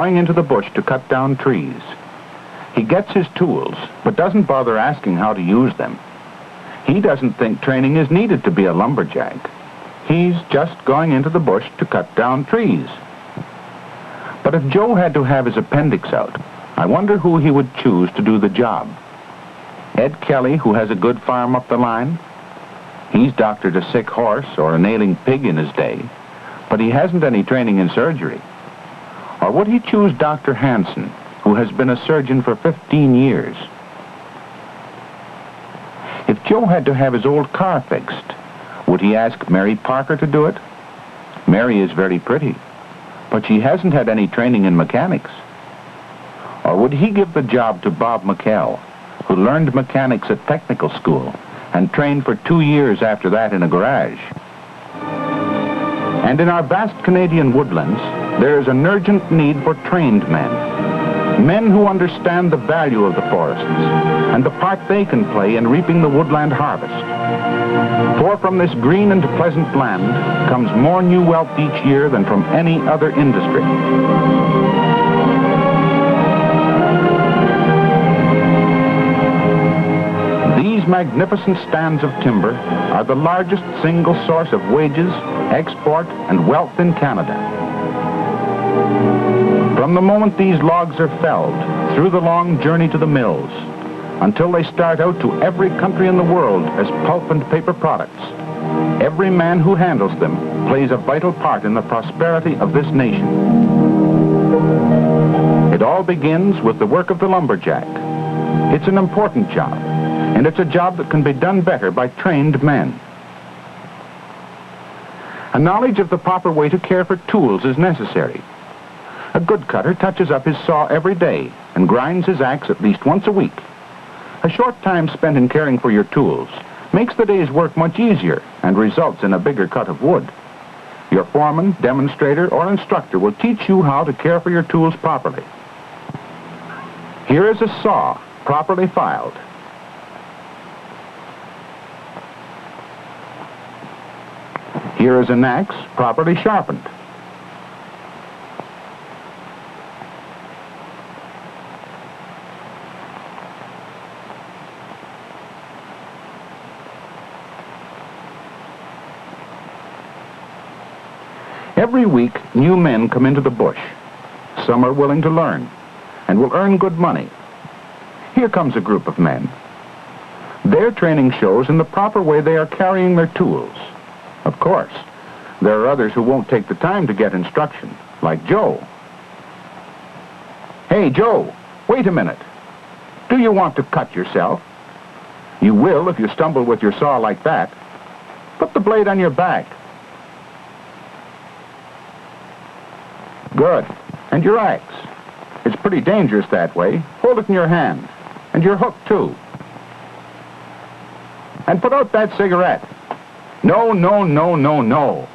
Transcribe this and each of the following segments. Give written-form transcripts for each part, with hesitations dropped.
going into the bush to cut down trees. He gets his tools, but doesn't bother asking how to use them. He doesn't think training is needed to be a lumberjack. He's just going into the bush to cut down trees. But if Joe had to have his appendix out, I wonder who he would choose to do the job. Ed Kelly, who has a good farm up the line? He's doctored a sick horse or an ailing pig in his day, but he hasn't any training in surgery. Or would he choose Dr. Hansen, who has been a surgeon for 15 years? If Joe had to have his old car fixed, would he ask Mary Parker to do it? Mary is very pretty, but she hasn't had any training in mechanics. Or would he give the job to Bob McKell, who learned mechanics at technical school and trained for 2 years after that in a garage? And in our vast Canadian woodlands, there is an urgent need for trained men. Men who understand the value of the forests and the part they can play in reaping the woodland harvest. For from this green and pleasant land comes more new wealth each year than from any other industry. These magnificent stands of timber are the largest single source of wages, export, and wealth in Canada. From the moment these logs are felled, through the long journey to the mills, until they start out to every country in the world as pulp and paper products, every man who handles them plays a vital part in the prosperity of this nation. It all begins with the work of the lumberjack. It's an important job, and it's a job that can be done better by trained men. A knowledge of the proper way to care for tools is necessary. A good cutter touches up his saw every day and grinds his axe at least once a week. A short time spent in caring for your tools makes the day's work much easier and results in a bigger cut of wood. Your foreman, demonstrator, or instructor will teach you how to care for your tools properly. Here is a saw, properly filed. Here is an axe, properly sharpened. Every week, new men come into the bush. Some are willing to learn and will earn good money. Here comes a group of men. Their training shows in the proper way they are carrying their tools. Of course, there are others who won't take the time to get instruction, like Joe. Hey, Joe, wait a minute. Do you want to cut yourself? You will if you stumble with your saw like that. Put the blade on your back. Good. And your axe. It's pretty dangerous that way. Hold it in your hand. And your hook, too. And put out that cigarette. No, no, no, no, no.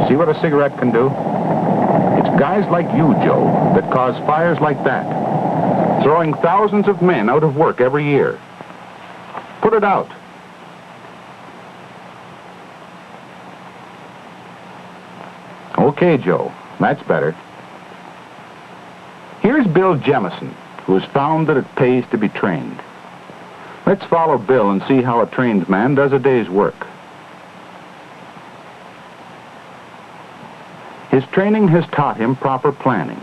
See what a cigarette can do? It's guys like you, Joe, that cause fires like that, throwing thousands of men out of work every year. Put it out. Okay, Joe, that's better. Here's Bill Jemison, who has found that it pays to be trained. Let's follow Bill and see how a trained man does a day's work. His training has taught him proper planning.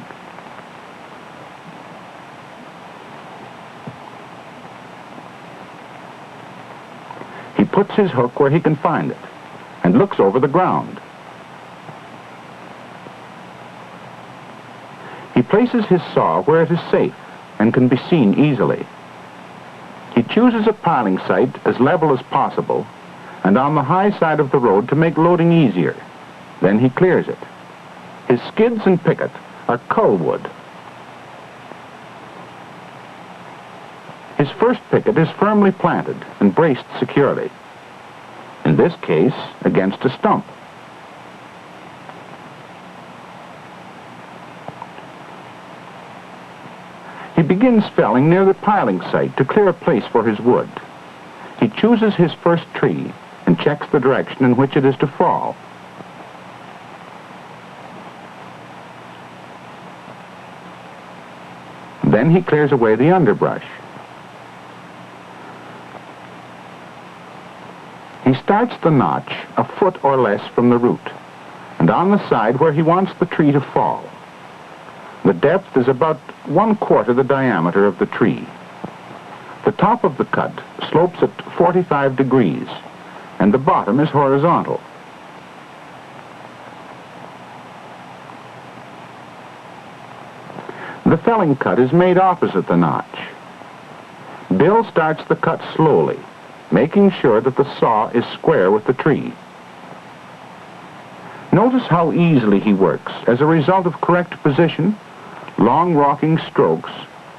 He puts his hook where he can find it and looks over the ground. He places his saw where it is safe and can be seen easily. He chooses a piling site as level as possible and on the high side of the road to make loading easier. Then he clears it. His skids and picket are cull wood. His first picket is firmly planted and braced securely, in this case against a stump. He begins felling near the piling site to clear a place for his wood. He chooses his first tree and checks the direction in which it is to fall. Then he clears away the underbrush. He starts the notch a foot or less from the root, and on the side where he wants the tree to fall. The depth is about 1/4 the diameter of the tree. The top of the cut slopes at 45 degrees, and the bottom is horizontal. The felling cut is made opposite the notch. Bill starts the cut slowly, making sure that the saw is square with the tree. Notice how easily he works as a result of correct position, long rocking strokes,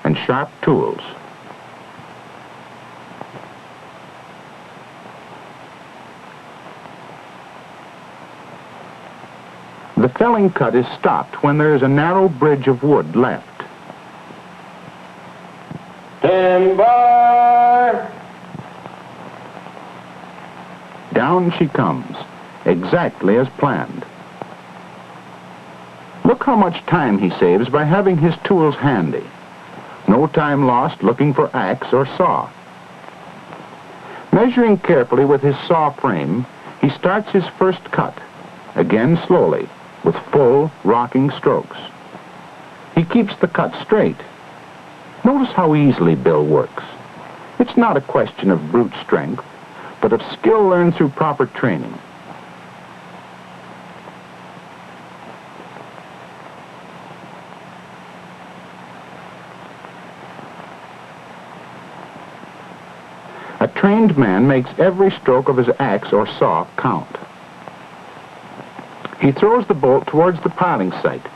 and sharp tools. The felling cut is stopped when there is a narrow bridge of wood left. Timber! Down she comes, exactly as planned. Look how much time he saves by having his tools handy. No time lost looking for axe or saw. Measuring carefully with his saw frame, he starts his first cut, again slowly, with full, rocking strokes. He keeps the cut straight. Notice how easily Bill works. It's not a question of brute strength, but of skill learned through proper training. A trained man makes every stroke of his axe or saw count. He throws the bolt towards the piling site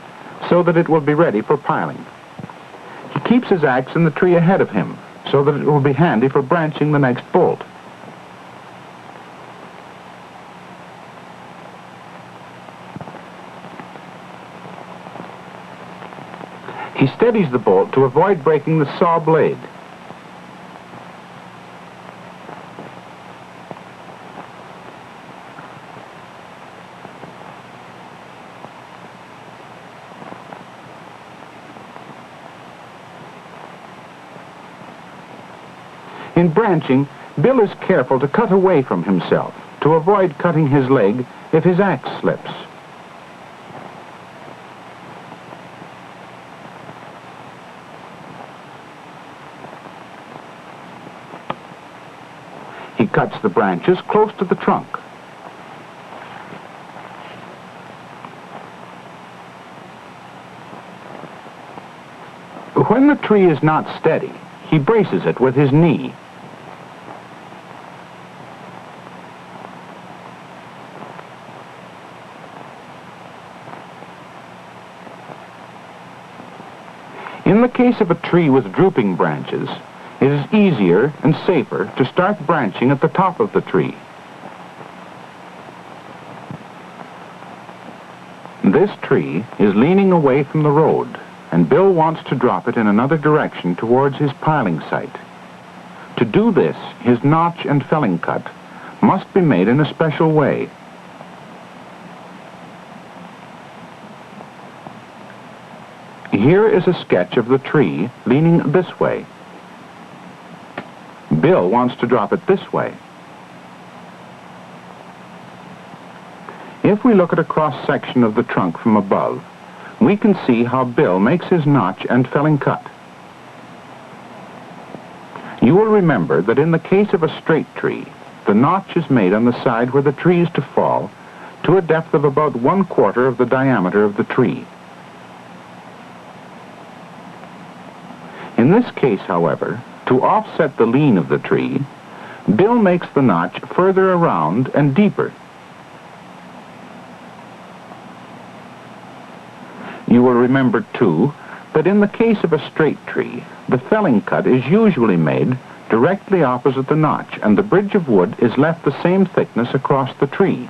so that it will be ready for piling. He keeps his axe in the tree ahead of him so that it will be handy for branching the next bolt. He steadies the bolt to avoid breaking the saw blade. In branching, Bill is careful to cut away from himself to avoid cutting his leg if his axe slips. He cuts the branches close to the trunk. When the tree is not steady, he braces it with his knee. In the case of a tree with drooping branches, it is easier and safer to start branching at the top of the tree. This tree is leaning away from the road, and Bill wants to drop it in another direction towards his piling site. To do this, his notch and felling cut must be made in a special way. Here is a sketch of the tree leaning this way. Bill wants to drop it this way. If we look at a cross-section of the trunk from above, we can see how Bill makes his notch and felling cut. You will remember that in the case of a straight tree, the notch is made on the side where the tree is to fall to a depth of about 1/4 of the diameter of the tree. In this case, however, to offset the lean of the tree, Bill makes the notch further around and deeper. You will remember, too, that in the case of a straight tree, the felling cut is usually made directly opposite the notch, and the bridge of wood is left the same thickness across the tree.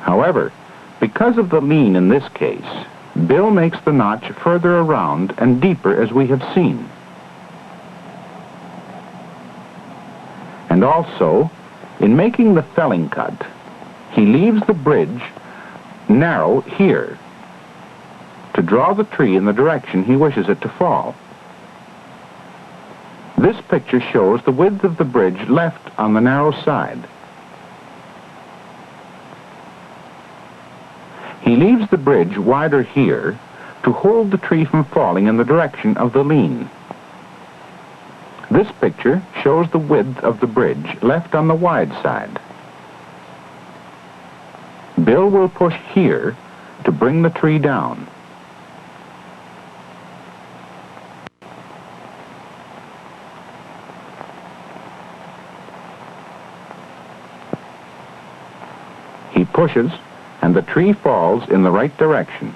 However, because of the lean in this case, Bill makes the notch further around and deeper as we have seen. And also, in making the felling cut, he leaves the bridge narrow here to draw the tree in the direction he wishes it to fall. This picture shows the width of the bridge left on the narrow side. He leaves the bridge wider here to hold the tree from falling in the direction of the lean. This picture shows the width of the bridge left on the wide side. Bill will push here to bring the tree down. He pushes, and the tree falls in the right direction.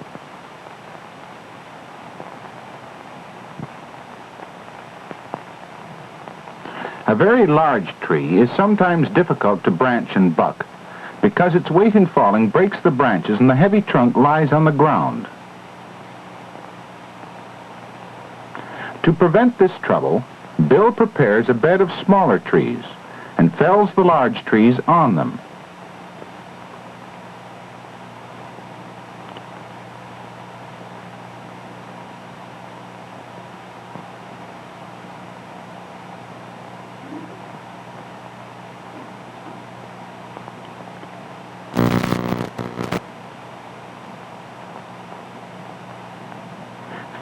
A very large tree is sometimes difficult to branch and buck because its weight in falling breaks the branches and the heavy trunk lies on the ground. To prevent this trouble, Bill prepares a bed of smaller trees and fells the large trees on them.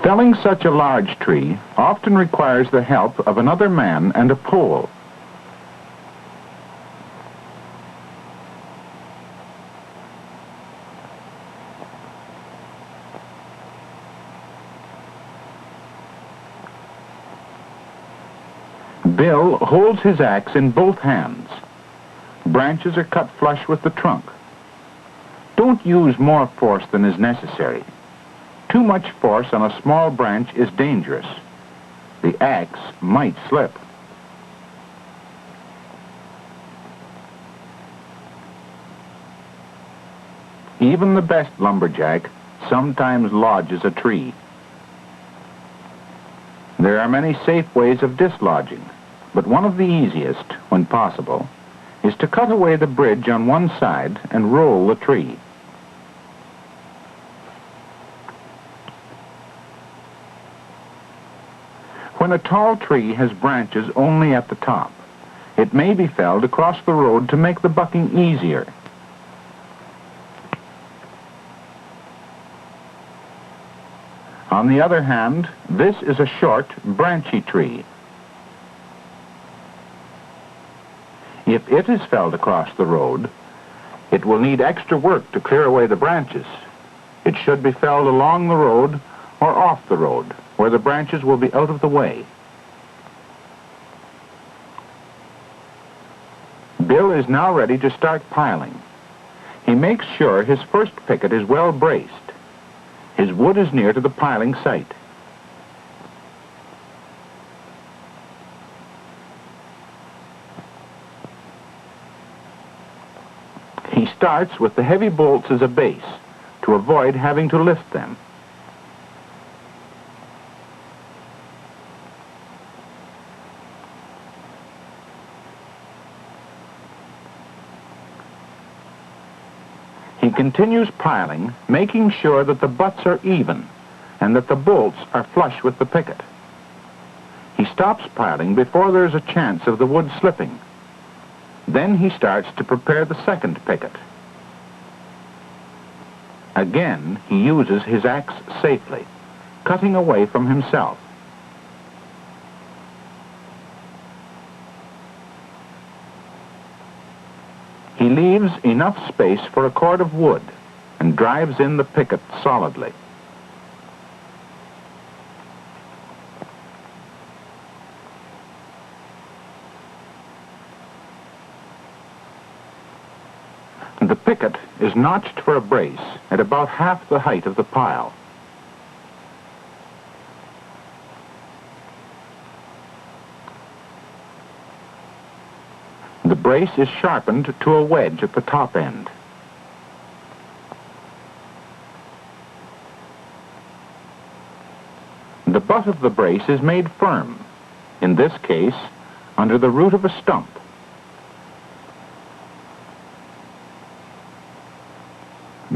Felling such a large tree often requires the help of another man and a pole. Bill holds his axe in both hands. Branches are cut flush with the trunk. Don't use more force than is necessary. Too much force on a small branch is dangerous. The axe might slip. Even the best lumberjack sometimes lodges a tree. There are many safe ways of dislodging, but one of the easiest, when possible, is to cut away the bridge on one side and roll the tree. When a tall tree has branches only at the top, it may be felled across the road to make the bucking easier. On the other hand, this is a short, branchy tree. If it is felled across the road, it will need extra work to clear away the branches. It should be felled along the road or off the road, where the branches will be out of the way. Bill is now ready to start piling. He makes sure his first picket is well braced. His wood is near to the piling site. He starts with the heavy bolts as a base to avoid having to lift them. He continues piling, making sure that the butts are even and that the bolts are flush with the picket. He stops piling before there is a chance of the wood slipping. Then he starts to prepare the second picket. Again, he uses his axe safely, cutting away from himself. He leaves enough space for a cord of wood and drives in the picket solidly. The picket is notched for a brace at about half the height of the pile. The brace is sharpened to a wedge at the top end. The butt of the brace is made firm, in this case, under the root of a stump.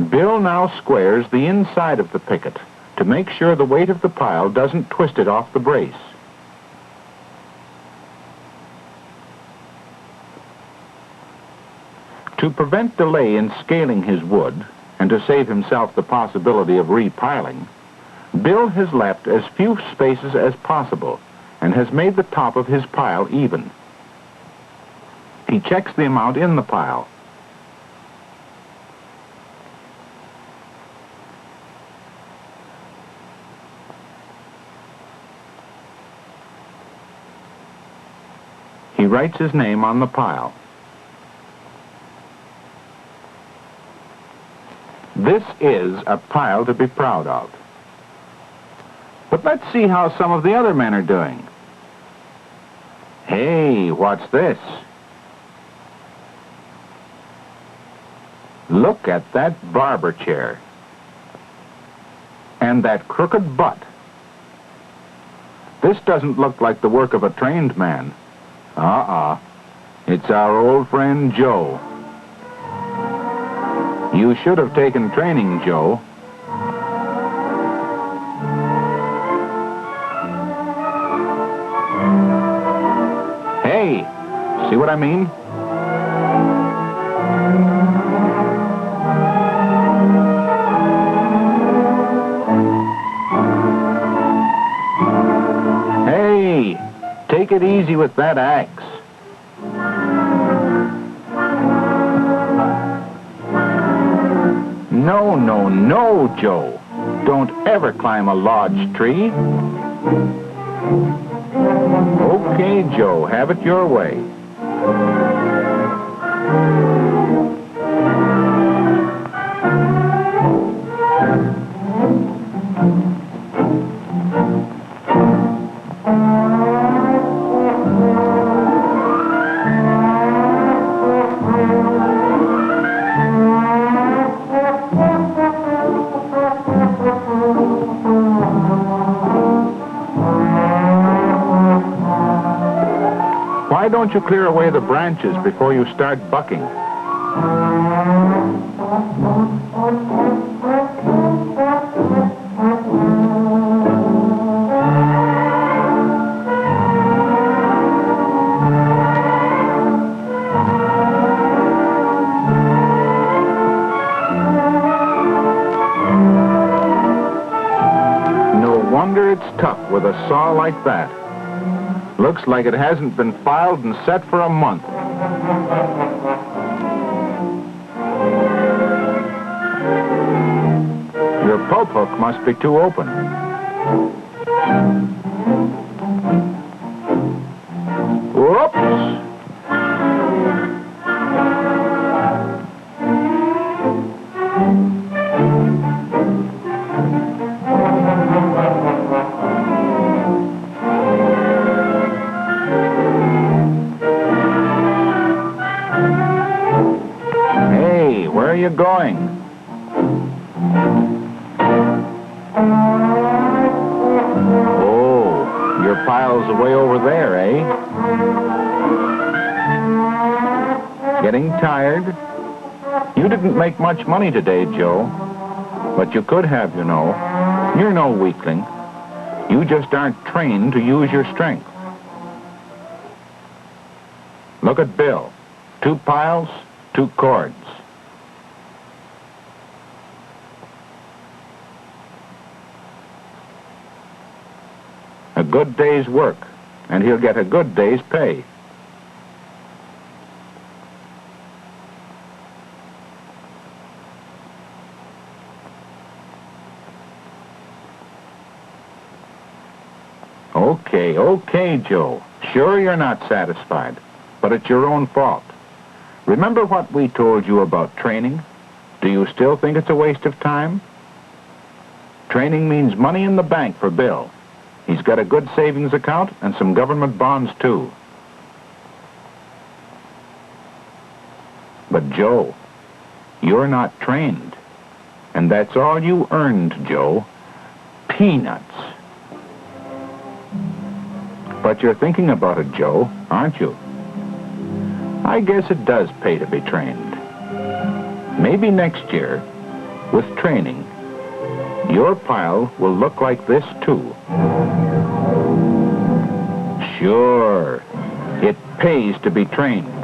Bill Bill now squares the inside of the picket to make sure the weight of the pile doesn't twist it off the brace. To prevent delay in scaling his wood, and to save himself the possibility of repiling, Bill has left as few spaces as possible and has made the top of his pile even. He checks the amount in the pile. He writes his name on the pile. This is a pile to be proud of. But let's see how some of the other men are doing. Hey, what's this? Look at that barber chair. And that crooked butt. This doesn't look like the work of a trained man. It's our old friend Joe. You should have taken training, Joe. Hey, see what I mean? Hey, take it easy with that axe. No, Joe. Don't ever climb a lodge tree. Okay, Joe, have it your way. Why don't you clear away the branches before you start bucking? No wonder it's tough with a saw like that. Looks like it hasn't been filed and set for a month. Your pulp hook must be too open. Whoops! Where are you going? Oh, your pile's way over there, eh? Getting tired? You didn't make much money today, Joe. But you could have, you know. You're no weakling. You just aren't trained to use your strength. Look at Bill. 2 piles, 2 cords. A good day's work, and he'll get a good day's pay. Okay, Joe. Sure you're not satisfied, but it's your own fault. Remember what we told you about training? Do you still think it's a waste of time? Training means money in the bank for Bill. He's got a good savings account and some government bonds, too. But, Joe, you're not trained. And that's all you earned, Joe. Peanuts. But you're thinking about it, Joe, aren't you? I guess it does pay to be trained. Maybe next year, With training, your pile will look like this too. Sure, it pays to be trained.